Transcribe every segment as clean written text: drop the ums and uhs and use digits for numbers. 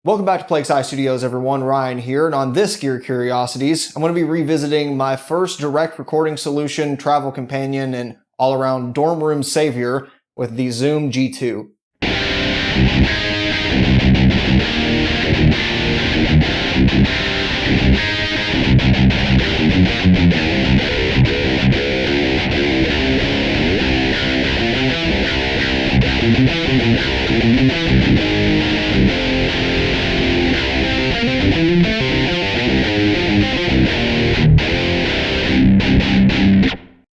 Welcome back to Plague Scythe Studios, everyone. Ryan here, and on this Gear Curiosities, I'm going to be revisiting my first direct recording solution, travel companion, and all-around dorm room savior with the Zoom G2.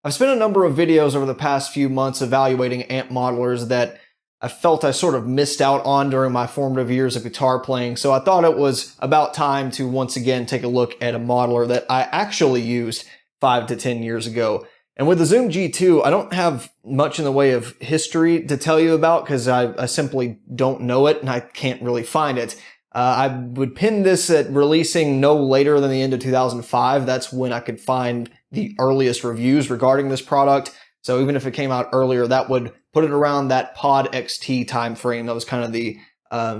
I've spent a number of videos over the past few months evaluating amp modelers that I felt I sort of missed out on during my formative years of guitar playing, so I thought it was about time to once again take a look at a modeler that I actually used 5 to 10 years ago. And with the Zoom G2, I don't have much in the way of history to tell you about because I simply don't know it and I can't really find it. I would pin this at releasing no later than the end of 2005. That's when I could find the earliest reviews regarding this product. So even if it came out earlier, that would put it around that Pod XT time frame. That was kind of the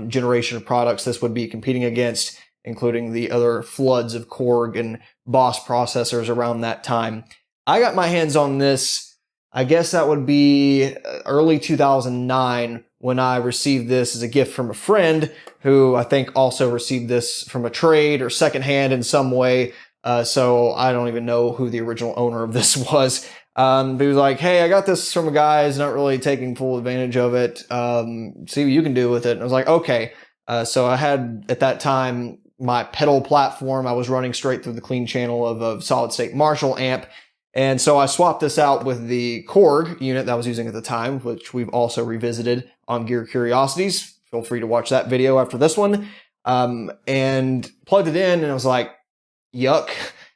generation of products this would be competing against, including the other floods of Korg and Boss processors around that time. I got my hands on this, I guess that would be early 2009 when I received this as a gift from a friend who I think also received this from a trade or secondhand in some way. So I don't even know who the original owner of this was. But he was like, hey, I got this from a guy who's not really taking full advantage of it. See what you can do with it. And I was like, okay. So I had at that time my pedal platform. I was running straight through the clean channel of a solid state Marshall amp. And so I swapped this out with the Korg unit that I was using at the time, which we've also revisited on Gear Curiosities. Feel free to watch that video after this one. And plugged it in and I was like, yuck,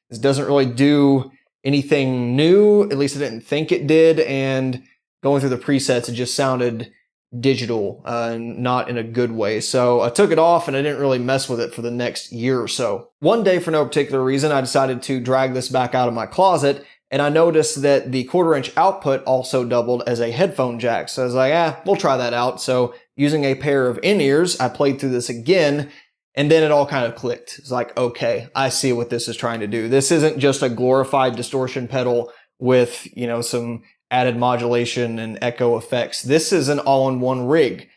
this doesn't really do anything new. At least I didn't think it did. And going through the presets, it just sounded digital, not in a good way. So I took it off and I didn't really mess with it for the next year or so. One day, for no particular reason, I decided to drag this back out of my closet. And I noticed that the 1/4-inch output also doubled as a headphone jack. So I was like, we'll try that out. So using a pair of in-ears, I played through this again. And then it all kind of clicked. It's like, okay, I see what this is trying to do. This isn't just a glorified distortion pedal with, some added modulation and echo effects. This is an all-in-one rig.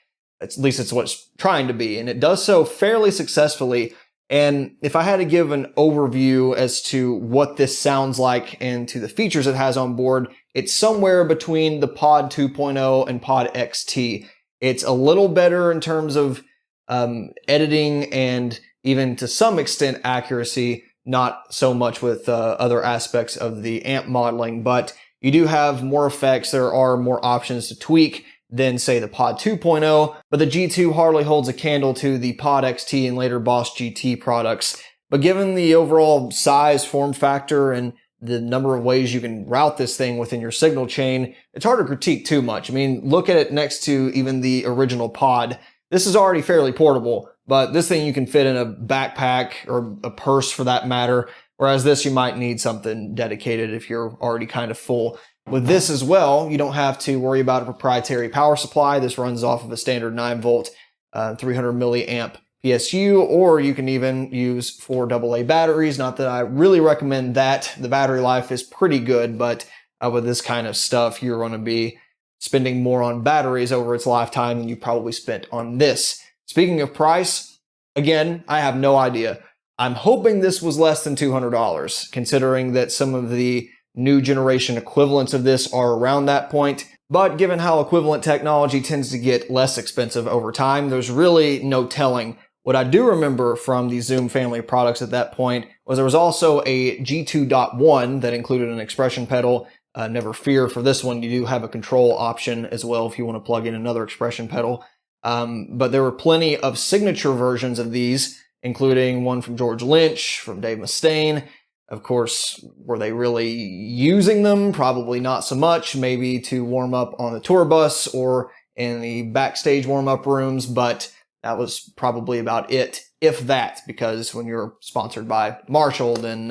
At least it's what it's trying to be. And it does so fairly successfully. And if I had to give an overview as to what this sounds like and to the features it has on board, it's somewhere between the Pod 2.0 and Pod XT. It's a little better in terms of editing and even to some extent accuracy, not so much with other aspects of the amp modeling, but you do have more effects. There are more options to tweak than say the Pod 2.0, but the G2 hardly holds a candle to the Pod XT and later Boss GT products. But given the overall size, form factor, and the number of ways you can route this thing within your signal chain, it's hard to critique too much. I mean, look at it next to even the original Pod. This is already fairly portable, but this thing you can fit in a backpack or a purse for that matter, whereas this you might need something dedicated if you're already kind of full. With this as well, you don't have to worry about a proprietary power supply. This runs off of a standard 9-volt, 300 milliamp PSU, or you can even use 4 AA batteries. Not that I really recommend that. The battery life is pretty good, but with this kind of stuff, you're going to be spending more on batteries over its lifetime than you probably spent on this. Speaking of price, again, I have no idea. I'm hoping this was less than $200, considering that some of the new generation equivalents of this are around that point. But given how equivalent technology tends to get less expensive over time, there's really no telling. What I do remember from the Zoom family of products at that point was there was also a G2.1 that included an expression pedal. Never fear, for this one, you do have a control option as well if you want to plug in another expression pedal. But there were plenty of signature versions of these, including one from George Lynch, from Dave Mustaine. Of course, were they really using them? Probably not so much, maybe to warm up on the tour bus or in the backstage warm-up rooms, but that was probably about it, if that, because when you're sponsored by Marshall, then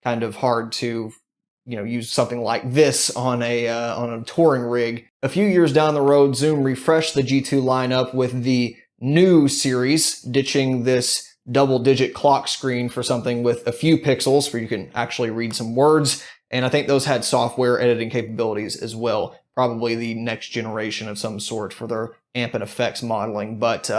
kind of hard to use something like this on a touring rig. A few years down the road, Zoom refreshed the G2 lineup with the new series, ditching this double-digit clock screen for something with a few pixels where you can actually read some words. And I think those had software editing capabilities as well. Probably the next generation of some sort for their amp and effects modeling. But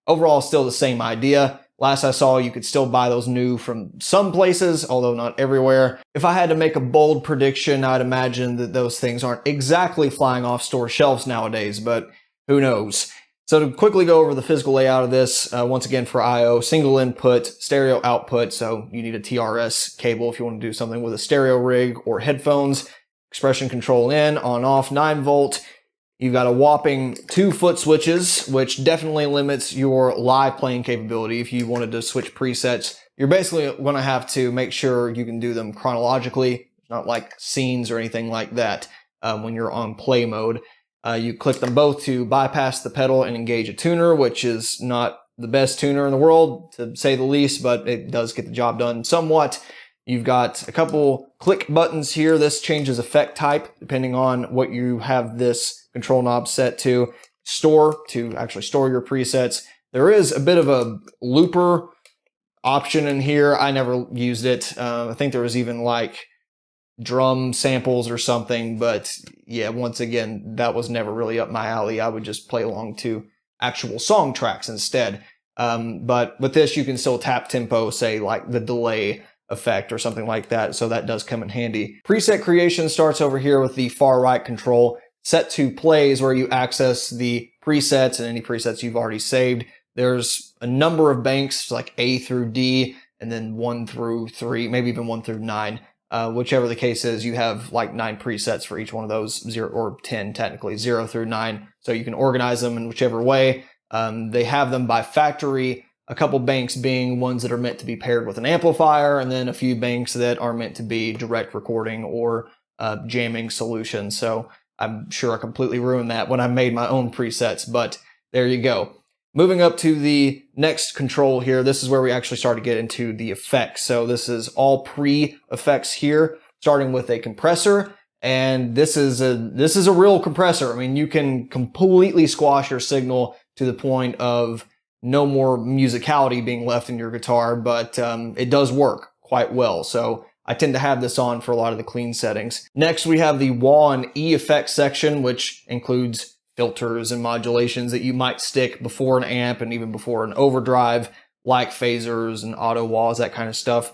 overall, still the same idea. Last I saw, you could still buy those new from some places, although not everywhere. If I had to make a bold prediction, I'd imagine that those things aren't exactly flying off store shelves nowadays, but who knows? So to quickly go over the physical layout of this, once again for I/O, single input, stereo output, so you need a TRS cable if you want to do something with a stereo rig or headphones, expression control in, on off, 9 volt. You've got a whopping 2 foot switches, which definitely limits your live playing capability. If you wanted to switch presets, you're basically going to have to make sure you can do them chronologically, not like scenes or anything like that when you're on play mode. You click them both to bypass the pedal and engage a tuner, which is not the best tuner in the world, to say the least, but it does get the job done somewhat. You've got a couple click buttons here. This changes effect type depending on what you have this control knob set to. Store, to actually store your presets. There is a bit of a looper option in here. I never used it. I think there was even like drum samples or something, but yeah, once again, that was never really up my alley. I would just play along to actual song tracks instead. But with this, you can still tap tempo, say like the delay effect or something like that, so that does come in handy. Preset creation starts over here with the far right control. Set to plays where you access the presets and any presets you've already saved. There's a number of banks like A through D and then 1 through 3, maybe even 1 through 9. Whichever the case is, you have like 9 presets for each one of those, 0 or 10 technically, 0 through 9. So you can organize them in whichever way. They have them by factory, a couple banks being ones that are meant to be paired with an amplifier, and then a few banks that are meant to be direct recording or jamming solutions. So I'm sure I completely ruined that when I made my own presets, but there you go. Moving up to the next control here, this is where we actually start to get into the effects. So this is all pre-effects here, starting with a compressor, and this is a real compressor. I mean, you can completely squash your signal to the point of no more musicality being left in your guitar, but it does work quite well. So I tend to have this on for a lot of the clean settings. Next, we have the wah and E effects section, which includes filters and modulations that you might stick before an amp and even before an overdrive, like phasers and auto wahs, that kind of stuff.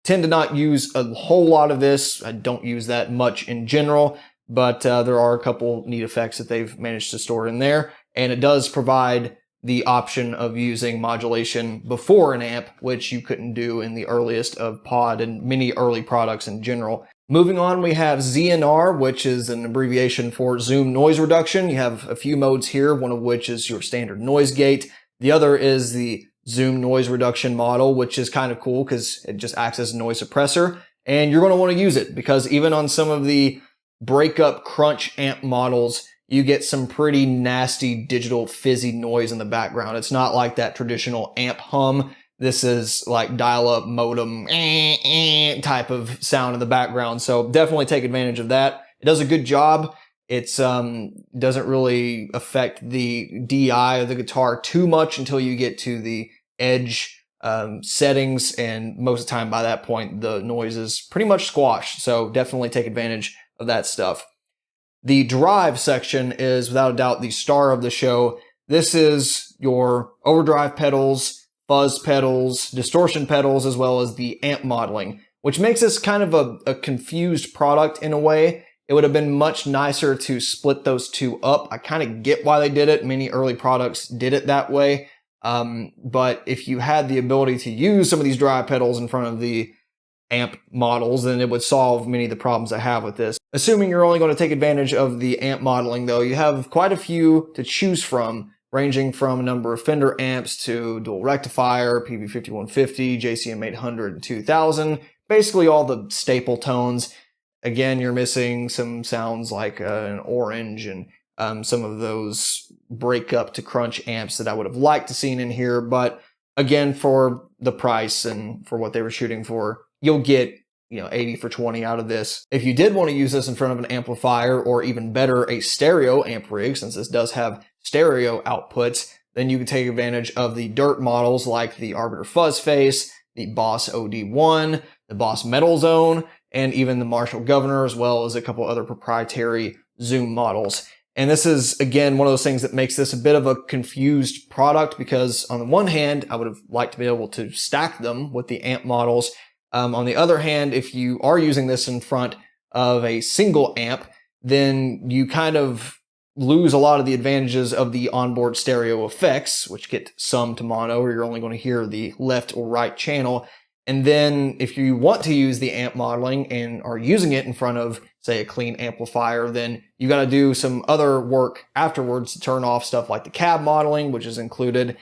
Tend to not use a whole lot of this. I don't use that much in general, but there are a couple neat effects that they've managed to store in there. And it does provide the option of using modulation before an amp, which you couldn't do in the earliest of Pod and many early products in general. Moving on, we have ZNR, which is an abbreviation for zoom noise reduction. You have a few modes here, one of which is your standard noise gate. The other is the zoom noise reduction model, which is kind of cool because it just acts as a noise suppressor. And you're going to want to use it because even on some of the breakup crunch amp models, you get some pretty nasty digital fizzy noise in the background. It's not like that traditional amp hum. This is like dial-up modem type of sound in the background. So definitely take advantage of that. It does a good job. It doesn't really affect the DI of the guitar too much until you get to the edge settings. And most of the time by that point, the noise is pretty much squashed. So definitely take advantage of that stuff. The drive section is without a doubt the star of the show. This is your overdrive pedals, fuzz pedals, distortion pedals, as well as the amp modeling, which makes this kind of a confused product in a way. It would have been much nicer to split those two up. I kind of get why they did it. Many early products did it that way. But if you had the ability to use some of these drive pedals in front of the amp models, then it would solve many of the problems I have with this. Assuming you're only going to take advantage of the amp modeling though, you have quite a few to choose from, ranging from a number of Fender amps to dual rectifier, PV5150, JCM 800, and 2000, basically all the staple tones. Again, you're missing some sounds like an orange and some of those breakup to crunch amps that I would have liked to seen in here, but again, for the price and for what they were shooting for, you'll get 80 for 20 out of this. If you did want to use this in front of an amplifier or even better, a stereo amp rig, since this does have stereo outputs, then you can take advantage of the dirt models like the Arbiter Fuzz Face, the Boss OD1, the Boss Metal Zone, and even the Marshall Governor, as well as a couple other proprietary zoom models. And this is, again, one of those things that makes this a bit of a confused product, because on the one hand, I would have liked to be able to stack them with the amp models. On the other hand, if you are using this in front of a single amp, then you kind of lose a lot of the advantages of the onboard stereo effects, which get summed to mono, or you're only going to hear the left or right channel. And then if you want to use the amp modeling and are using it in front of, say, a clean amplifier, then you got to do some other work afterwards to turn off stuff like the cab modeling, which is included.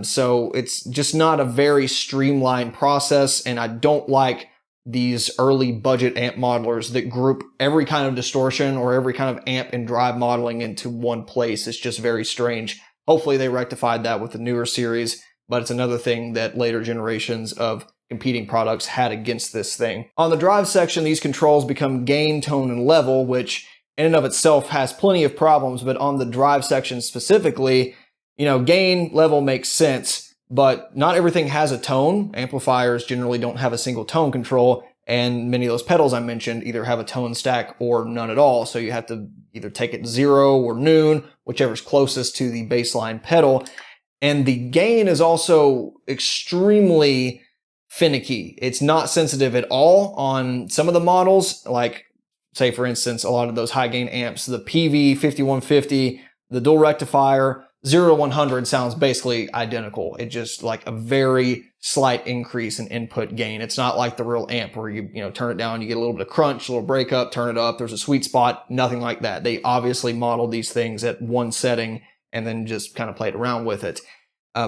So it's just not a very streamlined process, and I don't like these early budget amp modelers that group every kind of distortion or every kind of amp and drive modeling into one place. It's just very strange. Hopefully they rectified that with the newer series, but it's another thing that later generations of competing products had against this thing. On the drive section, these controls become gain, tone, and level, which in and of itself has plenty of problems, but on the drive section specifically, gain, level makes sense, but not everything has a tone. Amplifiers generally don't have a single tone control, and many of those pedals I mentioned either have a tone stack or none at all, so you have to either take it 0 or noon, whichever's closest to the baseline pedal. And the gain is also extremely finicky. It's not sensitive at all on some of the models, like, say, for instance, a lot of those high gain amps, the PV 5150, the dual rectifier, 0 to 100 sounds basically identical. It's just like a very slight increase in input gain. It's not like the real amp where you turn it down, you get a little bit of crunch, a little breakup, turn it up, there's a sweet spot, nothing like that. They obviously modeled these things at one setting and then just kind of played around with it.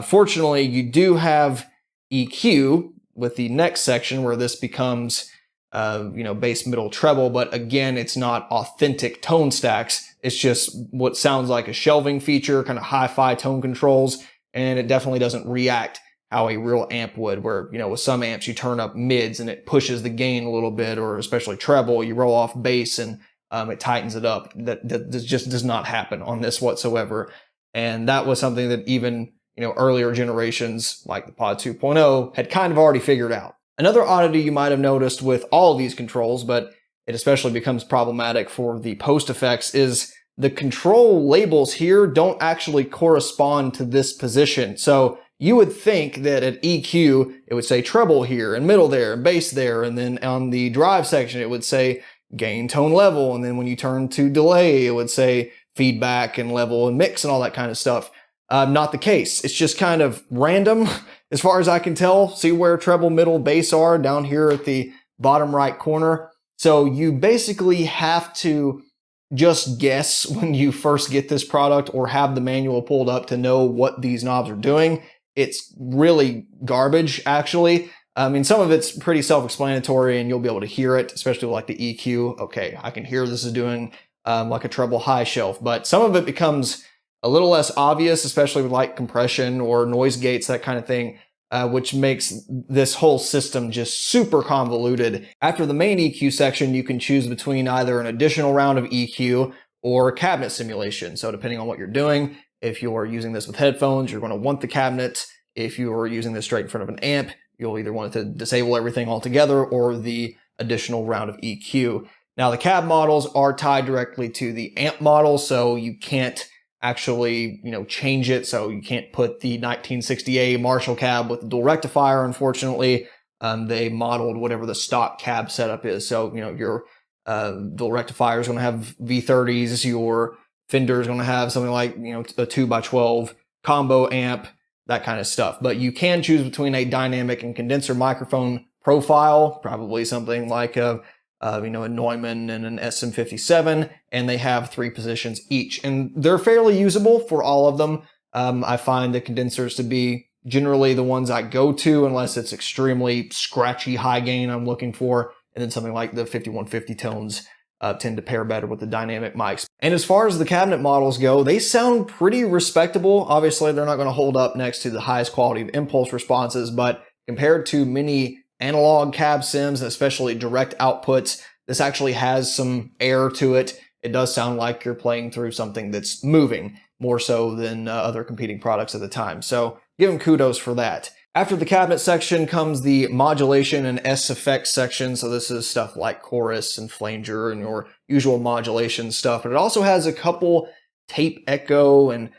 Fortunately, you do have EQ with the next section where this becomes bass, middle, treble, but again, it's not authentic tone stacks. It's just what sounds like a shelving feature, kind of hi-fi tone controls, and it definitely doesn't react how a real amp would, where, with some amps you turn up mids and it pushes the gain a little bit, or especially treble, you roll off bass and it tightens it up. That just does not happen on this whatsoever. And that was something that even, earlier generations like the Pod 2.0 had kind of already figured out. Another oddity you might have noticed with all of these controls, but it especially becomes problematic for the post effects, is the control labels here don't actually correspond to this position. So you would think that at EQ, it would say treble here and middle there and bass there. And then on the drive section, it would say gain, tone, level. And then when you turn to delay, it would say feedback and level and mix and all that kind of stuff. Not the case. It's just kind of random as far as I can tell. See where treble, middle, bass are down here at the bottom right corner. So you basically have to just guess when you first get this product or have the manual pulled up to know what these knobs are doing. It's really garbage, actually. I mean, some of it's pretty self-explanatory and you'll be able to hear it, especially like the EQ. Okay, I can hear this is doing like a treble high shelf, but some of it becomes a little less obvious, especially with light compression or noise gates, that kind of thing, which makes this whole system just super convoluted. After the main EQ section, you can choose between either an additional round of EQ or cabinet simulation. So depending on what you're doing, if you're using this with headphones, you're going to want the cabinet. If you're using this straight in front of an amp, you'll either want it to disable everything altogether or the additional round of EQ. Now, the cab models are tied directly to the amp model, so you can't actually, change it. So you can't put the 1960A Marshall cab with the dual rectifier, unfortunately. They modeled whatever the stock cab setup is. So, your dual rectifier is going to have V30s, your Fender is going to have something like, a 2x12 combo amp, that kind of stuff. But you can choose between a dynamic and condenser microphone profile, probably something like a Neumann and an SM57, and they have 3 positions each. And they're fairly usable for all of them. I find the condensers to be generally the ones I go to, unless it's extremely scratchy high gain I'm looking for. And then something like the 5150 tones tend to pair better with the dynamic mics. And as far as the cabinet models go, they sound pretty respectable. Obviously, they're not going to hold up next to the highest quality of impulse responses, but compared to many analog cab sims, especially direct outputs, this actually has some air to it. It does sound like you're playing through something that's moving. more so than other competing products at the time. So give them kudos for that. After the cabinet section comes the modulation and S effects section. So this is stuff like chorus and flanger and your usual modulation stuff. But it also has a couple tape echo and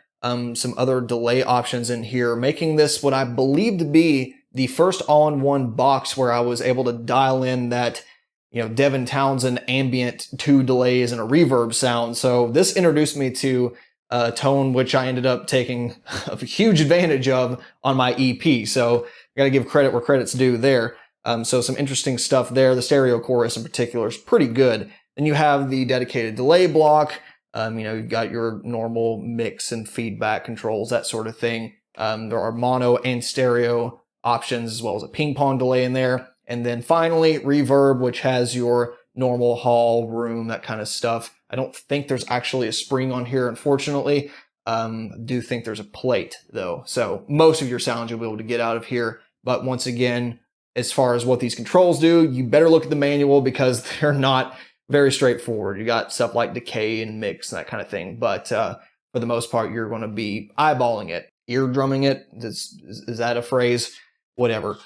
some other delay options in here, making this what I believe to be the first all-in-one box where I was able to dial in that, Devin Townsend ambient 2 delays and a reverb sound. So this introduced me to a tone which I ended up taking a huge advantage of on my EP. So I got to give credit where credit's due there. So some interesting stuff there. The stereo chorus in particular is pretty good. Then you have the dedicated delay block. You've got your normal mix and feedback controls, that sort of thing. There are mono and stereo options, as well as a ping pong delay in there. And then finally, reverb, which has your normal hall, room, that kind of stuff. I don't think there's actually a spring on here, unfortunately. I do think there's a plate, though. So most of your sounds you'll be able to get out of here. But once again, as far as what these controls do, you better look at the manual because they're not very straightforward. You got stuff like decay and mix and that kind of thing. But for the most part, you're going to be eyeballing it, eardrumming it. Is that a phrase? Whatever.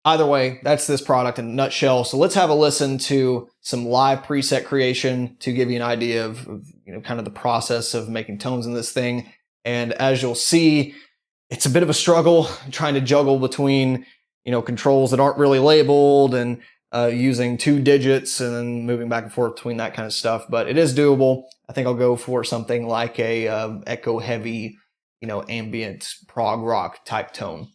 Either way, that's this product in a nutshell. So let's have a listen to some live preset creation to give you an idea of kind of the process of making tones in this thing. And as you'll see, it's a bit of a struggle trying to juggle between, controls that aren't really labeled and using 2 digits and then moving back and forth between that kind of stuff. But it is doable. I think I'll go for something like a echo heavy, ambient prog rock type tone.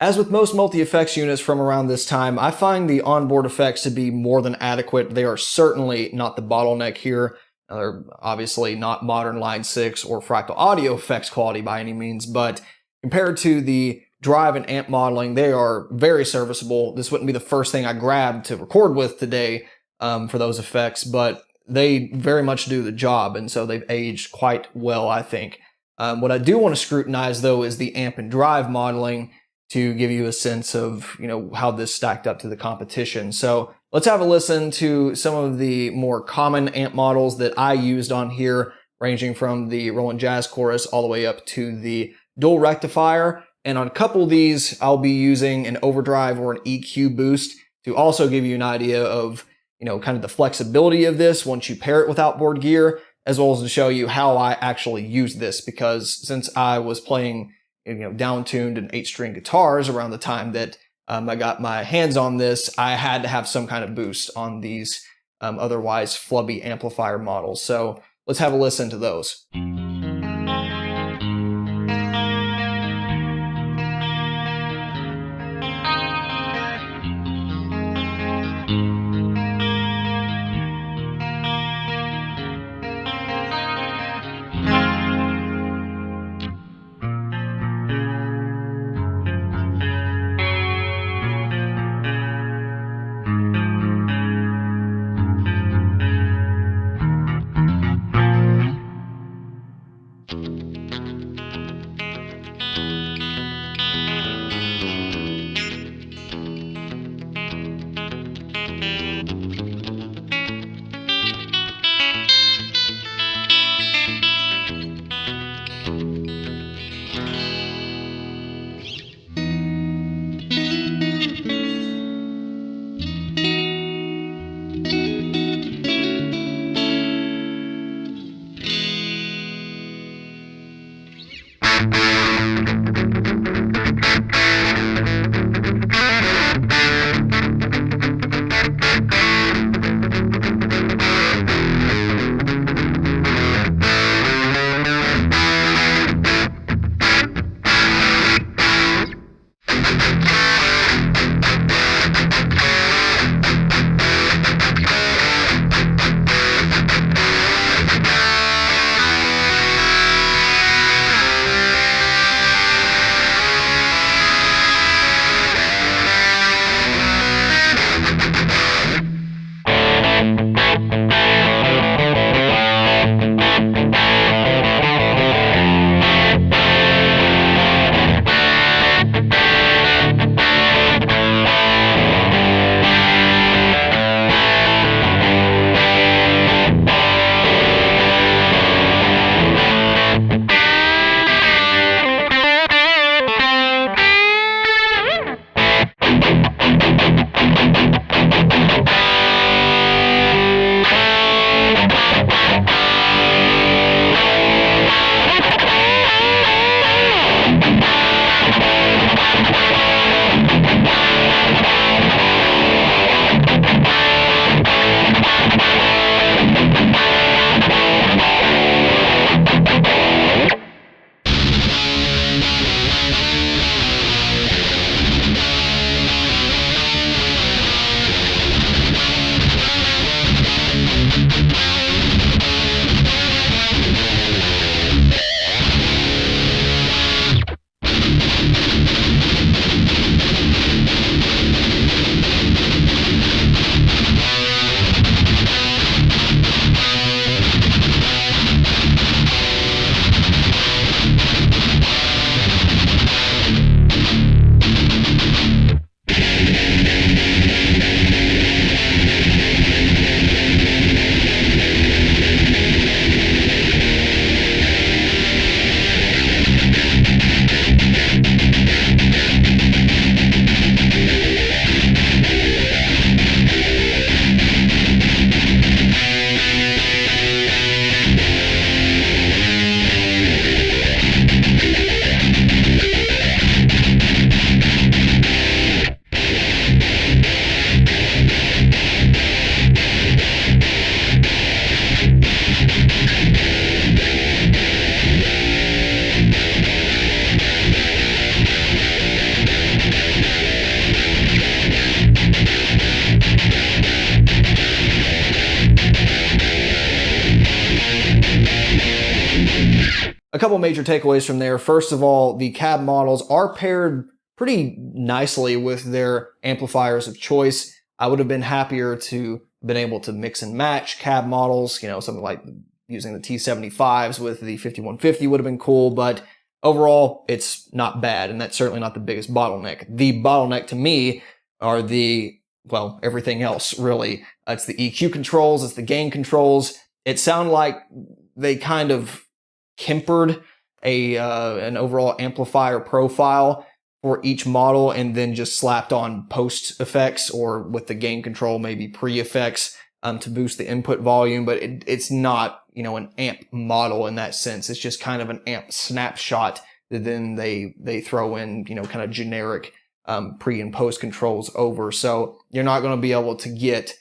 As with most multi-effects units from around this time, I find the onboard effects to be more than adequate. They are certainly not the bottleneck here. They're obviously not modern Line 6 or Fractal Audio effects quality by any means, but compared to the drive and amp modeling, they are very serviceable. This wouldn't be the first thing I grabbed to record with today for those effects, but they very much do the job, and so they've aged quite well, I think. What I do want to scrutinize, though, is the amp and drive modeling, to give you a sense of, how this stacked up to the competition. So let's have a listen to some of the more common amp models that I used on here, ranging from the Roland Jazz Chorus all the way up to the dual rectifier. And on a couple of these, I'll be using an overdrive or an EQ boost to also give you an idea of, kind of the flexibility of this once you pair it with outboard gear, as well as to show you how I actually use this, because since I was playing down-tuned and 8-string guitars around the time that I got my hands on this, I had to have some kind of boost on these otherwise flubby amplifier models. So let's have a listen to those. a couple major takeaways from there. First of all, the cab models are paired pretty nicely with their amplifiers of choice. I would have been happier to been able to mix and match cab models, something like using the T75s with the 5150 would have been cool, but overall, it's not bad, and that's certainly not the biggest bottleneck. The bottleneck to me are everything else, really. It's the EQ controls, it's the gain controls. It sounded like they kind of tempered an overall amplifier profile for each model and then just slapped on post effects, or with the gain control, maybe pre-effects to boost the input volume. But it's not, an amp model in that sense. It's just kind of an amp snapshot that then they throw in, kind of generic pre and post controls over. So you're not going to be able to get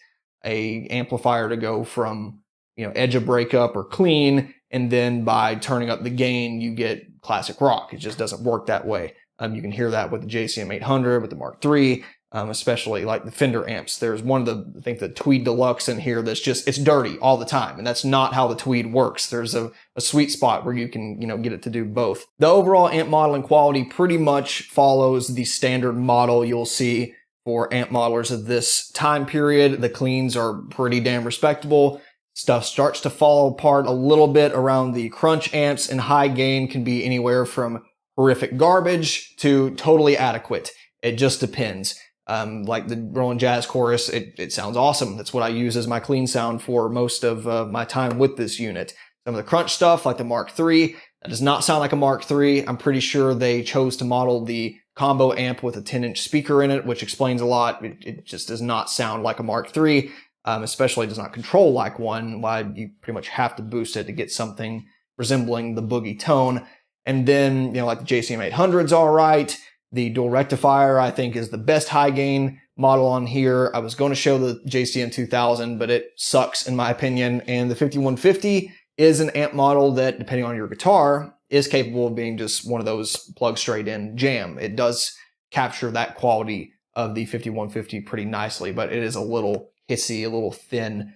a amplifier to go from, edge of breakup or clean, and then by turning up the gain, you get classic rock. It just doesn't work that way. You can hear that with the JCM 800, with the Mark III, especially like the Fender amps. There's one of the Tweed Deluxe in here that's it's dirty all the time, and that's not how the Tweed works. There's a sweet spot where you can, get it to do both. The overall amp modeling quality pretty much follows the standard model you'll see for amp modelers of this time period. The cleans are pretty damn respectable. Stuff starts to fall apart a little bit around the crunch amps, and high gain can be anywhere from horrific garbage to totally adequate. It just depends. Like the Roland Jazz Chorus, it sounds awesome. That's what I use as my clean sound for most of my time with this unit. Some of the crunch stuff, like the Mark III, that does not sound like a Mark III. I'm pretty sure they chose to model the combo amp with a 10-inch speaker in it, which explains a lot. It just does not sound like a Mark III, especially does not control like one. Why you pretty much have to boost it to get something resembling the boogie tone. And then, like the JCM 800's all right. The dual rectifier, I think, is the best high gain model on here. I was going to show the JCM 2000, but it sucks in my opinion. And the 5150 is an amp model that, depending on your guitar, is capable of being just one of those plug straight in jam. It does capture that quality of the 5150 pretty nicely, but it is a little hissy, a little thin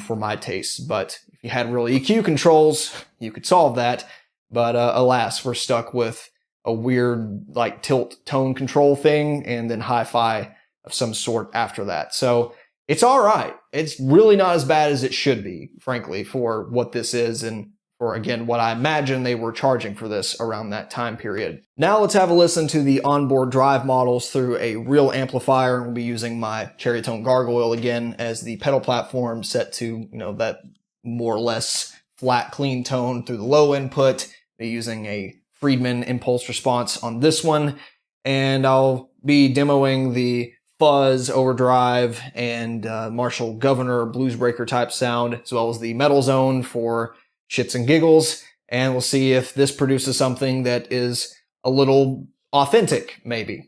for my taste. But if you had real EQ controls, you could solve that. But alas, we're stuck with a weird like tilt tone control thing and then hi-fi of some sort after that. So it's all right. It's really not as bad as it should be, frankly, for what this is and for, again, what I imagine they were charging for this around that time period. Now let's have a listen to the onboard drive models through a real amplifier. We'll be using my Cherry Tone Gargoyle again as the pedal platform, set to, that more or less flat, clean tone through the low input. Be using a Friedman impulse response on this one, and I'll be demoing the fuzz, overdrive, and Marshall Governor bluesbreaker type sound, as well as the metal zone for shits and giggles, and we'll see if this produces something that is a little authentic, maybe.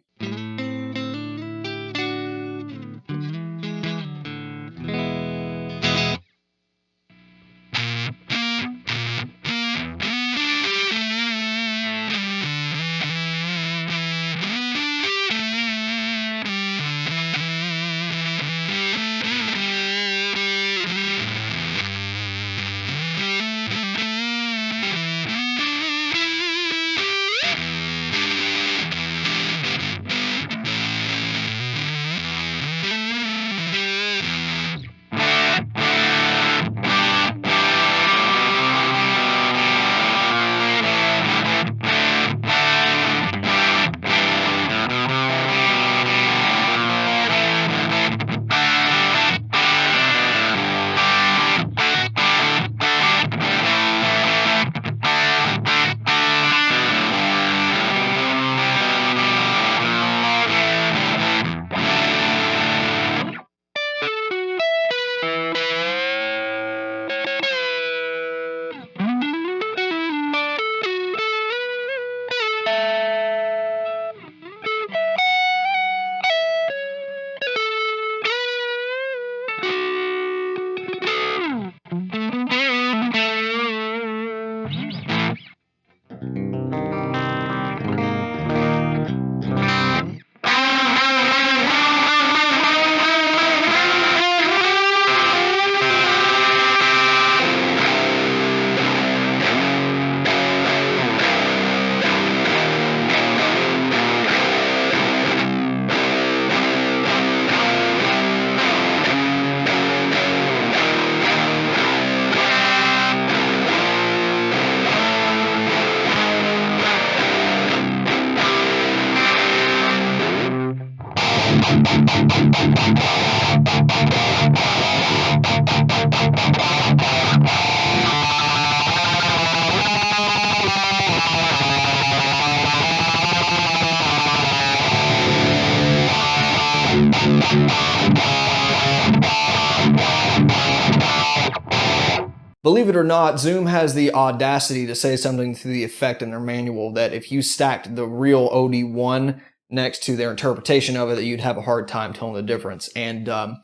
believe it or not, Zoom has the audacity to say something to the effect in their manual that if you stacked the real OD1 next to their interpretation of it, that you'd have a hard time telling the difference. And I'm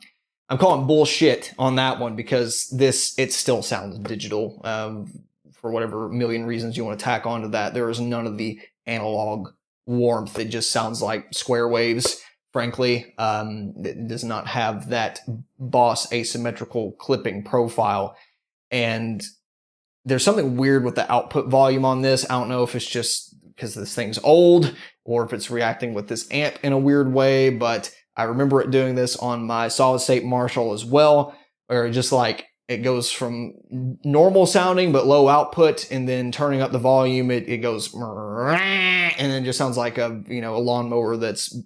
calling bullshit on that one because it still sounds digital. For whatever million reasons you want to tack onto that, there is none of the analog warmth. It just sounds like square waves, frankly. It does not have that Boss asymmetrical clipping profile. And there's something weird with the output volume on this. I don't know if it's just because this thing's old or if it's reacting with this amp in a weird way, but I remember it doing this on my solid state Marshall as well, where it just like it goes from normal sounding but low output, and then turning up the volume, it goes and then just sounds like a lawnmower that's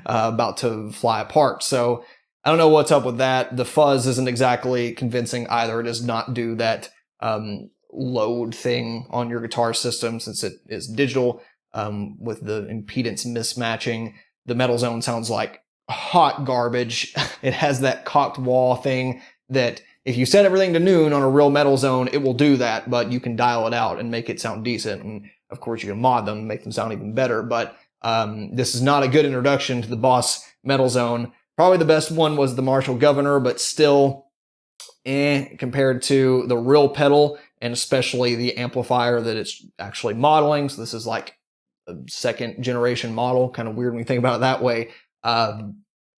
about to fly apart. So I don't know what's up with that. The fuzz isn't exactly convincing either. It does not do that load thing on your guitar system since it is digital with the impedance mismatching. The metal zone sounds like hot garbage. It has that cocked wall thing that if you set everything to noon on a real metal zone, it will do that, but you can dial it out and make it sound decent. And of course you can mod them and make them sound even better. But this is not a good introduction to the Boss metal zone. Probably the best one was the Marshall Governor, but still compared to the real pedal and especially the amplifier that it's actually modeling. So this is like a second generation model, kind of weird when you think about it that way.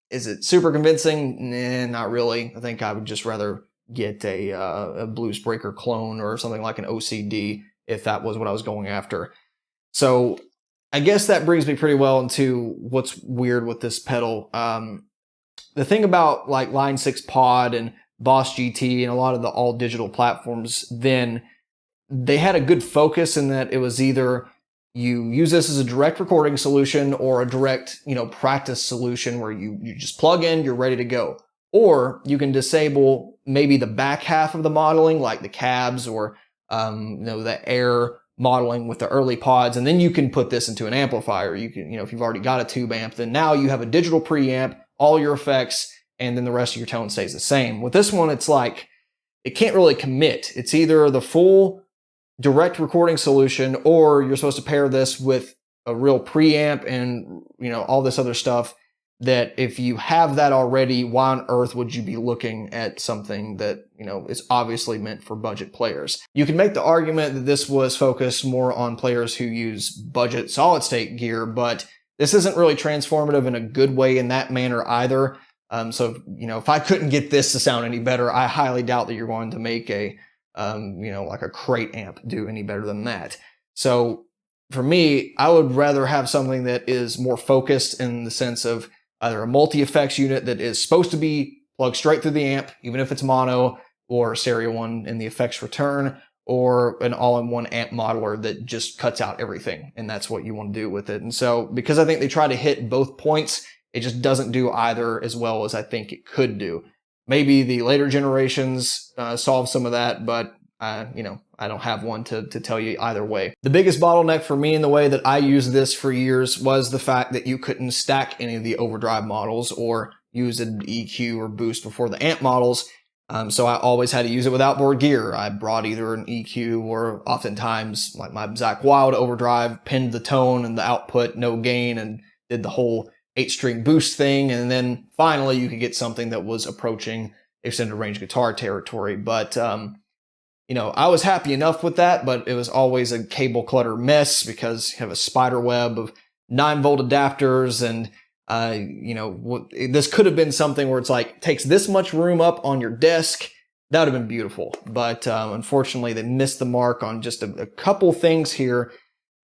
Is it super convincing? Nah, not really. I think I would just rather get a Blues Breaker clone or something like an OCD if that was what I was going after. So I guess that brings me pretty well into what's weird with this pedal. The thing about like Line 6 Pod and Boss GT and a lot of the all digital platforms, then they had a good focus in that it was either you use this as a direct recording solution or a direct, practice solution where you just plug in, you're ready to go. Or you can disable maybe the back half of the modeling, like the cabs or, the air modeling with the early pods. And then you can put this into an amplifier. You can, if you've already got a tube amp, then now you have a digital preamp, all your effects, and then the rest of your tone stays the same. With this one, it's like, it can't really commit. It's either the full direct recording solution, or you're supposed to pair this with a real preamp and, all this other stuff that if you have that already, why on earth would you be looking at something that, is obviously meant for budget players? You can make the argument that this was focused more on players who use budget solid state gear, but this isn't really transformative in a good way in that manner either. So, if I couldn't get this to sound any better, I highly doubt that you're going to make a, like a crate amp do any better than that. So for me, I would rather have something that is more focused in the sense of either a multi-effects unit that is supposed to be plugged straight through the amp, even if it's mono, or a stereo one in the effects return, or an all-in-one amp modeler that just cuts out everything, and that's what you want to do with it. And so, because I think they try to hit both points, it just doesn't do either as well as I think it could do. Maybe the later generations solve some of that, but I don't have one to tell you either way. The biggest bottleneck for me in the way that I used this for years was the fact that you couldn't stack any of the overdrive models or use an EQ or boost before the amp models. So I always had to use it with outboard gear. I brought either an EQ or oftentimes like my Zach Wild overdrive, pinned the tone and the output, no gain, and did the whole 8-string boost thing. And then finally you could get something that was approaching extended range guitar territory. But, I was happy enough with that, but it was always a cable clutter mess because you have a spider web of 9-volt adapters and this could have been something where it's like, takes this much room up on your desk. That would have been beautiful. But unfortunately, they missed the mark on just a couple things here.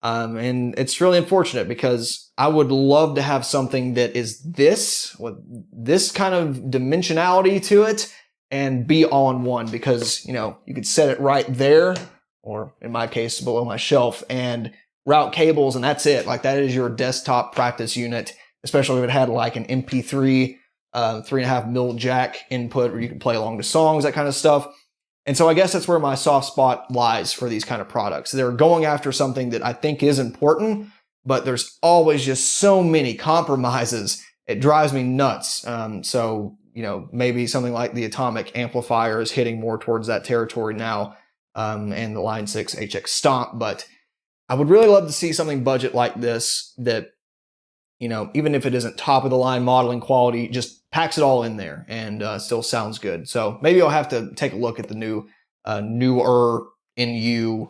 And it's really unfortunate because I would love to have something that is this, with this kind of dimensionality to it and be all in one because, you could set it right there, or in my case, below my shelf, and route cables, and that's it. Like, that is your desktop practice unit, especially if it had like an MP3, 3.5 mil jack input where you can play along to songs, that kind of stuff. And so I guess that's where my soft spot lies for these kind of products. They're going after something that I think is important, but there's always just so many compromises. It drives me nuts. So, you know, maybe something like the Atomic amplifier is hitting more towards that territory now, and the Line 6 HX Stomp. But I would really love to see something budget like this that, you know, even if it isn't top of the line modeling quality, just packs it all in there and still sounds good. So maybe I'll have to take a look at the newer NU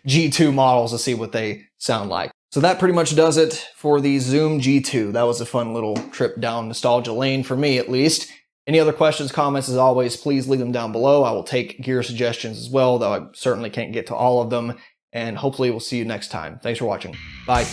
G2 models to see what they sound like. So that pretty much does it for the Zoom G2. That was a fun little trip down nostalgia lane for me, at least. Any other questions, comments, as always, please leave them down below. I will take gear suggestions as well, though I certainly can't get to all of them. And hopefully we'll see you next time. Thanks for watching. Bye.